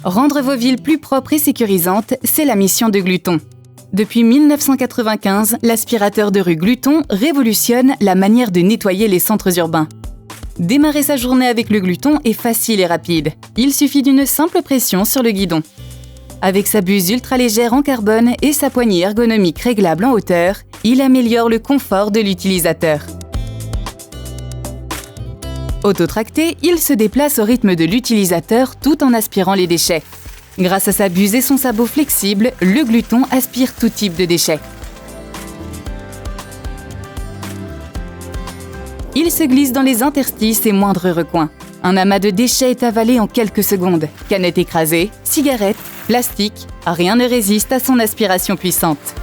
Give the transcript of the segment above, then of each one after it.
Rendre vos villes plus propres et sécurisantes, c'est la mission de Gluton. Depuis 1995, l'aspirateur de rue Gluton révolutionne la manière de nettoyer les centres urbains. Démarrer sa journée avec le Gluton est facile et rapide. Il suffit d'une simple pression sur le guidon. Avec sa buse ultra légère en carbone et sa poignée ergonomique réglable en hauteur, il améliore le confort de l'utilisateur. Autotracté, il se déplace au rythme de l'utilisateur tout en aspirant les déchets. Grâce à sa buse et son sabot flexible, le Gluton aspire tout type de déchets. Il se glisse dans les interstices et moindres recoins. Un amas de déchets est avalé en quelques secondes. Canettes écrasées, cigarettes, plastique, rien ne résiste à son aspiration puissante.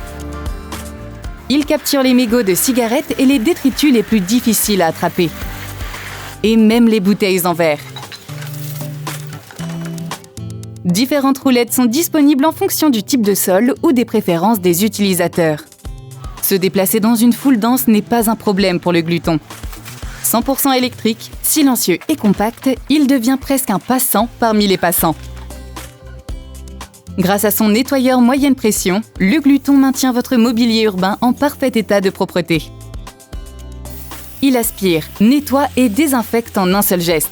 Il capture les mégots de cigarettes et les détritus les plus difficiles à attraper. Et même les bouteilles en verre. Différentes roulettes sont disponibles en fonction du type de sol ou des préférences des utilisateurs. Se déplacer dans une foule dense n'est pas un problème pour le Gluton. 100% électrique, silencieux et compact, il devient presque un passant parmi les passants. Grâce à son nettoyeur moyenne pression, le Gluton maintient votre mobilier urbain en parfait état de propreté. Il aspire, nettoie et désinfecte en un seul geste.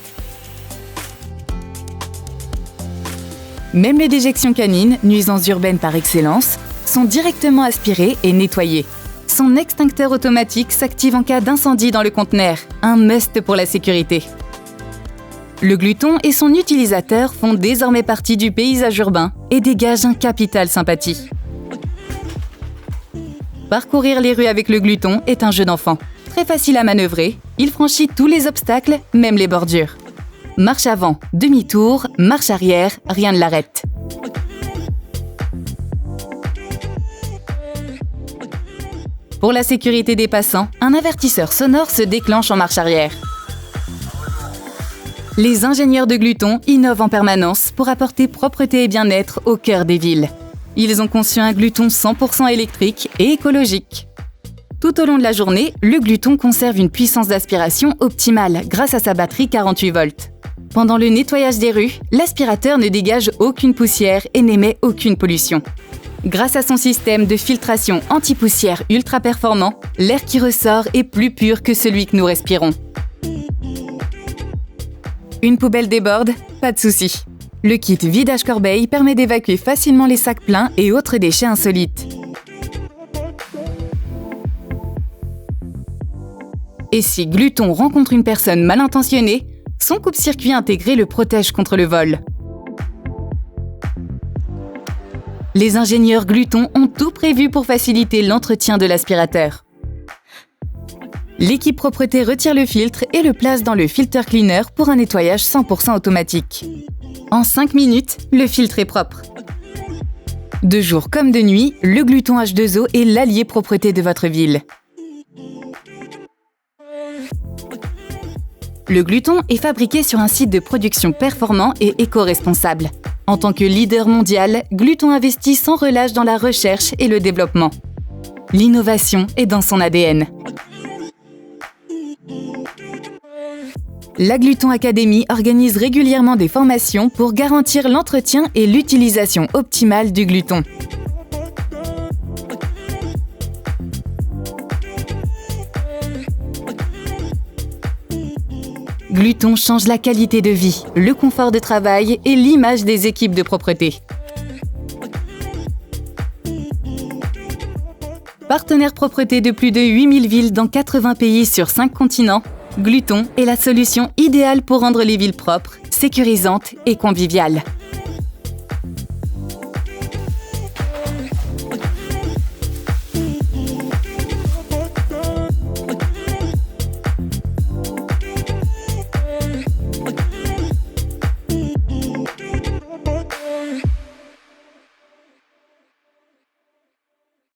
Même les déjections canines, nuisances urbaines par excellence, sont directement aspirées et nettoyées. Son extincteur automatique s'active en cas d'incendie dans le conteneur, un must pour la sécurité. Le Gluton et son utilisateur font désormais partie du paysage urbain et dégagent un capital sympathie. Parcourir les rues avec le Gluton est un jeu d'enfant. Très facile à manœuvrer, il franchit tous les obstacles, même les bordures. Marche avant, demi-tour, marche arrière, rien ne l'arrête. Pour la sécurité des passants, un avertisseur sonore se déclenche en marche arrière. Les ingénieurs de Gluton innovent en permanence pour apporter propreté et bien-être au cœur des villes. Ils ont conçu un Gluton 100% électrique et écologique. Tout au long de la journée, le Gluton conserve une puissance d'aspiration optimale grâce à sa batterie 48 volts. Pendant le nettoyage des rues, l'aspirateur ne dégage aucune poussière et n'émet aucune pollution. Grâce à son système de filtration anti-poussière ultra performant, l'air qui ressort est plus pur que celui que nous respirons. Une poubelle déborde? Pas de souci. Le kit vidage corbeille permet d'évacuer facilement les sacs pleins et autres déchets insolites. Et si Gluton rencontre une personne mal intentionnée, son coupe-circuit intégré le protège contre le vol. Les ingénieurs Gluton ont tout prévu pour faciliter l'entretien de l'aspirateur. L'équipe propreté retire le filtre et le place dans le filter cleaner pour un nettoyage 100% automatique. En 5 minutes, le filtre est propre. De jour comme de nuit, le Gluton H2O est l'allié propreté de votre ville. Le Gluton est fabriqué sur un site de production performant et éco-responsable. En tant que leader mondial, Gluton investit sans relâche dans la recherche et le développement. L'innovation est dans son ADN. La Gluton Academy organise régulièrement des formations pour garantir l'entretien et l'utilisation optimale du Gluton. Gluton change la qualité de vie, le confort de travail et l'image des équipes de propreté. Partenaire propreté de plus de 8000 villes dans 80 pays sur 5 continents, Gluton est la solution idéale pour rendre les villes propres, sécurisantes et conviviales.